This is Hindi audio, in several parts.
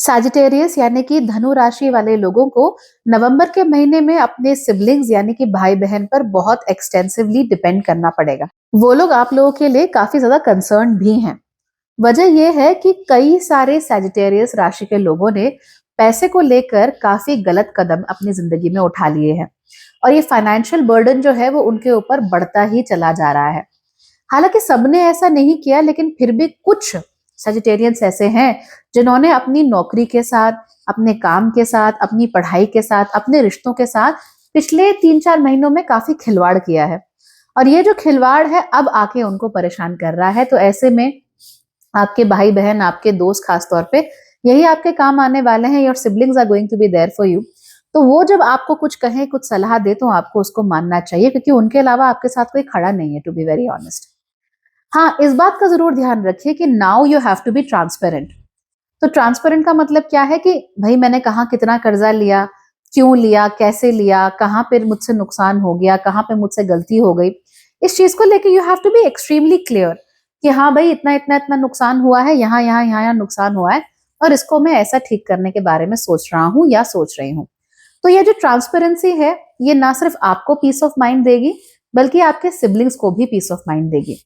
सैजिटेरियस यानी कि धनु राशि वाले लोगों को नवंबर के महीने में अपने सिबलिंग्स यानी कि भाई बहन पर बहुत एक्सटेंसिवली डिपेंड करना पड़ेगा। वो लोग आप लोगों के लिए काफी ज्यादा कंसर्न भी हैं। वजह यह है कि कई सारे सैजिटेरियस राशि के लोगों ने पैसे को लेकर काफी गलत कदम अपनी जिंदगी में उठा लिए हैं और ये फाइनेंशियल बर्डन जो है वो उनके ऊपर बढ़ता ही चला जा रहा है। हालांकि सबने ऐसा नहीं किया, लेकिन फिर भी कुछ सजिटेरियंस ऐसे हैं जिन्होंने अपनी नौकरी के साथ, अपने काम के साथ, अपनी पढ़ाई के साथ, अपने रिश्तों के साथ पिछले 3-4 महीनों में काफी खिलवाड़ किया है और ये जो खिलवाड़ है अब आके उनको परेशान कर रहा है। तो ऐसे में आपके भाई बहन, आपके दोस्त खास तौर पे यही आपके काम आने वाले हैं। Your siblings are going to be there for you. तो वो जब आपको कुछ कहें, कुछ सलाह दे, तो आपको उसको मानना चाहिए क्योंकि उनके अलावा आपके साथ कोई खड़ा नहीं है, टू बी वेरी ऑनेस्ट। हाँ, इस बात का जरूर ध्यान रखिए कि now you have to be transparent. तो ट्रांसपेरेंट का मतलब क्या है कि भाई मैंने कहाँ कितना कर्जा लिया, क्यों लिया, कैसे लिया, कहाँ पे मुझसे नुकसान हो गया, कहाँ पे मुझसे गलती हो गई, इस चीज को लेके you have to be extremely clear कि हाँ भाई इतना इतना इतना नुकसान हुआ है, यहाँ यहाँ यहाँ यहाँ नुकसान हुआ है और इसको मैं ऐसा ठीक करने के बारे में सोच रहा हूँ या सोच रही हूँ। तो ये जो ट्रांसपेरेंसी है ये ना सिर्फ आपको पीस ऑफ माइंड देगी बल्कि आपके सिबलिंग्स को भी पीस ऑफ माइंड देगी।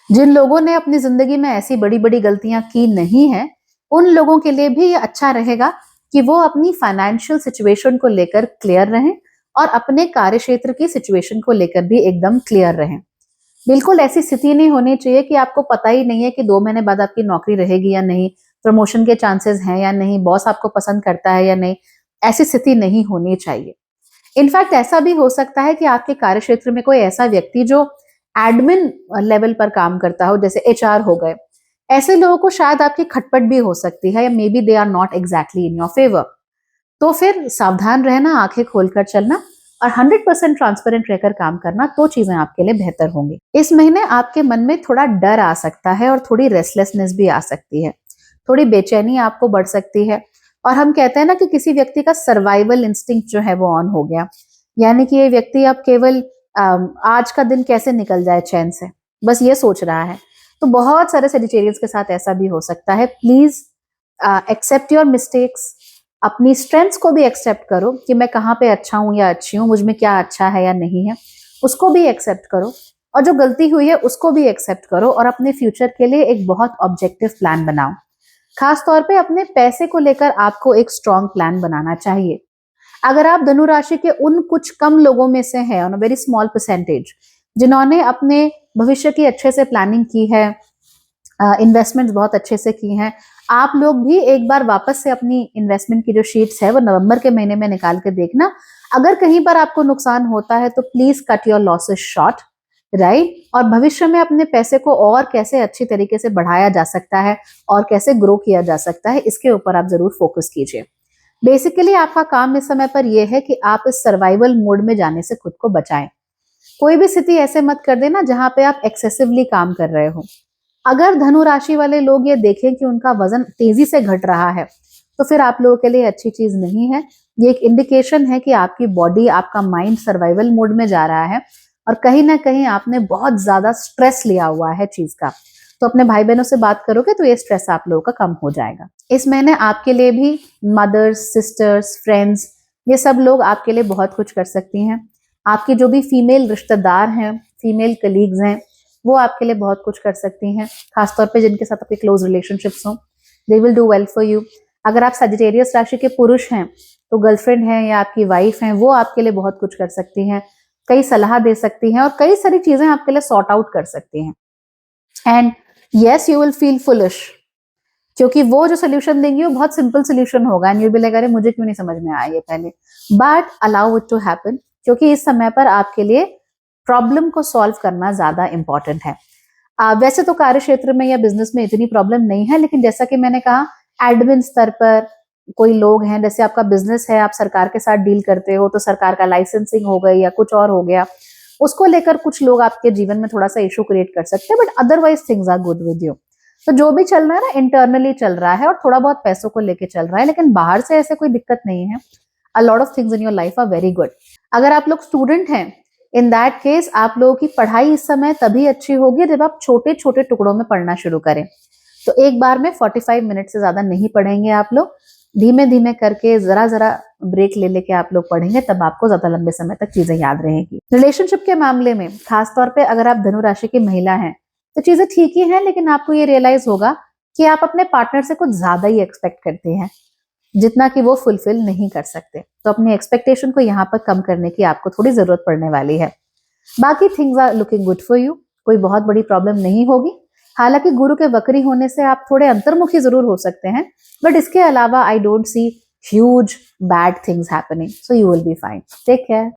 जिन लोगों ने अपनी जिंदगी में ऐसी बड़ी बड़ी गलतियां की नहीं है उन लोगों के लिए भी ये अच्छा रहेगा कि वो अपनी फाइनेंशियल सिचुएशन को लेकर क्लियर रहें और अपने कार्य क्षेत्र की सिचुएशन को लेकर भी एकदम क्लियर रहें। बिल्कुल ऐसी स्थिति नहीं होनी चाहिए कि आपको पता ही नहीं है कि 2 महीने बाद आपकी नौकरी रहेगी या नहीं, प्रमोशन के चांसेस हैं या नहीं, बॉस आपको पसंद करता है या नहीं। ऐसी स्थिति नहीं होनी चाहिए। इनफैक्ट ऐसा भी हो सकता है कि आपके कार्य क्षेत्र में कोई ऐसा व्यक्ति जो एडमिन लेवल पर काम करता हो, जैसे एचआर हो गए, ऐसे लोगों को शायद आपकी खटपट भी हो सकती है या maybe they are not exactly in your favour. तो फिर सावधान रहना, आंखें खोलकर चलना और 100% ट्रांसपेरेंट रहकर काम करना, तो चीजें आपके लिए बेहतर होंगी। इस महीने आपके मन में थोड़ा डर आ सकता है और थोड़ी रेस्टलेसनेस भी आ सकती है, थोड़ी बेचैनी आपको बढ़ सकती है और हम कहते हैं ना कि किसी व्यक्ति का सर्वाइवल इंस्टिंक्ट जो है वो ऑन हो गया, यानी कि ये व्यक्ति अब केवल आज का दिन कैसे निकल जाए चैन से, बस ये सोच रहा है। तो बहुत सारे सेजिटेरियंस के साथ ऐसा भी हो सकता है। प्लीज एक्सेप्ट योर मिस्टेक्स, अपनी स्ट्रेंथ्स को भी एक्सेप्ट करो कि मैं कहाँ पे अच्छा हूँ या अच्छी हूँ, मुझ में क्या अच्छा है या नहीं है, उसको भी एक्सेप्ट करो और जो गलती हुई है उसको भी एक्सेप्ट करो और अपने फ्यूचर के लिए एक बहुत ऑब्जेक्टिव प्लान बनाओ। खास तौर पे अपने पैसे को लेकर आपको एक स्ट्रॉन्ग प्लान बनाना चाहिए। अगर आप धनु राशि के उन कुछ कम लोगों में से हैं, on a very small percentage, जिन्होंने अपने भविष्य की अच्छे से प्लानिंग की है, इन्वेस्टमेंट्स बहुत अच्छे से की हैं, आप लोग भी एक बार वापस से अपनी इन्वेस्टमेंट की जो शीट्स है वो नवंबर के महीने में निकाल के देखना। अगर कहीं पर आपको नुकसान होता है तो please cut your losses short, right. और भविष्य में अपने पैसे को और कैसे अच्छी तरीके से बढ़ाया जा सकता है और कैसे ग्रो किया जा सकता है, इसके ऊपर आप जरूर फोकस कीजिए। बेसिकली आपका काम इस समय पर यह है कि आप इस सर्वाइवल मोड में जाने से खुद को बचाएं। कोई भी स्थिति ऐसे मत कर देना जहां पे आप एक्सेसिवली काम कर रहे हो। अगर धनु राशि वाले लोग ये देखें कि उनका वजन तेजी से घट रहा है तो फिर आप लोगों के लिए अच्छी चीज नहीं है। ये एक इंडिकेशन है कि आपकी बॉडी, आपका माइंड सर्वाइवल मोड में जा रहा है और कहीं ना कहीं आपने बहुत ज्यादा स्ट्रेस लिया हुआ है चीज का। तो अपने भाई बहनों से बात करोगे तो ये स्ट्रेस आप लोगों का कम हो जाएगा। इस महीने आपके लिए भी मदर्स, सिस्टर्स, फ्रेंड्स, ये सब लोग आपके लिए बहुत कुछ कर सकती हैं। आपकी जो भी फीमेल रिश्तेदार हैं, फीमेल कलीग्स हैं, वो आपके लिए बहुत कुछ कर सकती हैं, खासतौर पे जिनके साथ आपके क्लोज रिलेशनशिप्स हों। They will do well for you. अगर आप सजिटेरियस राशि के पुरुष हैं तो गर्लफ्रेंड है या आपकी वाइफ हैं, वो आपके लिए बहुत कुछ कर सकती हैं, कई सलाह दे सकती हैं और कई सारी चीजें आपके लिए सॉर्ट आउट कर सकती हैं। And yes, you will feel foolish क्योंकि वो जो सोल्यूशन देंगी वो बहुत सिंपल सोल्यूशन होगा एंड यू विल लाइक अरे मुझे क्यों नहीं समझ में आया ये पहले। But allow it to happen, क्योंकि इस समय पर आपके लिए प्रॉब्लम को सॉल्व करना ज्यादा इंपॉर्टेंट है। वैसे तो कार्य क्षेत्र में या बिजनेस में इतनी प्रॉब्लम नहीं है, लेकिन जैसा कि मैंने कहा एडमिन स्तर पर कोई लोग हैं, जैसे आपका बिजनेस है, आप सरकार के साथ डील करते हो तो सरकार का लाइसेंसिंग हो गई या कुछ और हो गया, उसको लेकर कुछ लोग आपके जीवन में थोड़ा सा इशू क्रिएट कर सकते हैं। But otherwise things are good with you. तो जो भी चल रहा है ना, इंटरनली चल रहा है और थोड़ा बहुत पैसों को लेके चल रहा है, लेकिन बाहर से ऐसे कोई दिक्कत नहीं है। A lot of things in your life are very good. अगर आप लोग स्टूडेंट हैं, इन दैट केस आप लोगों की पढ़ाई इस समय तभी अच्छी होगी जब आप छोटे छोटे टुकड़ों में पढ़ना शुरू करें। तो एक बार में 45 मिनट से ज्यादा नहीं पढ़ेंगे आप लोग, धीमे धीमे करके जरा जरा ब्रेक ले लेके आप लोग पढ़ेंगे, तब आपको ज्यादा लंबे समय तक चीजें याद रहेंगी। रिलेशनशिप के मामले में खासतौर पे अगर आप धनु राशि की महिला हैं तो चीजें ठीक ही हैं, लेकिन आपको ये रियलाइज होगा कि आप अपने पार्टनर से कुछ ज्यादा ही एक्सपेक्ट करते हैं, जितना कि वो फुलफिल नहीं कर सकते। तो अपनी एक्सपेक्टेशन को यहाँ पर कम करने की आपको थोड़ी जरूरत पड़ने वाली है। बाकी things are looking good for you, कोई बहुत बड़ी प्रॉब्लम नहीं होगी। हालांकि गुरु के वक्री होने से आप थोड़े अंतर्मुखी जरूर हो सकते हैं, बट इसके अलावा I don't see huge bad things happening, so you will be fine. Take care.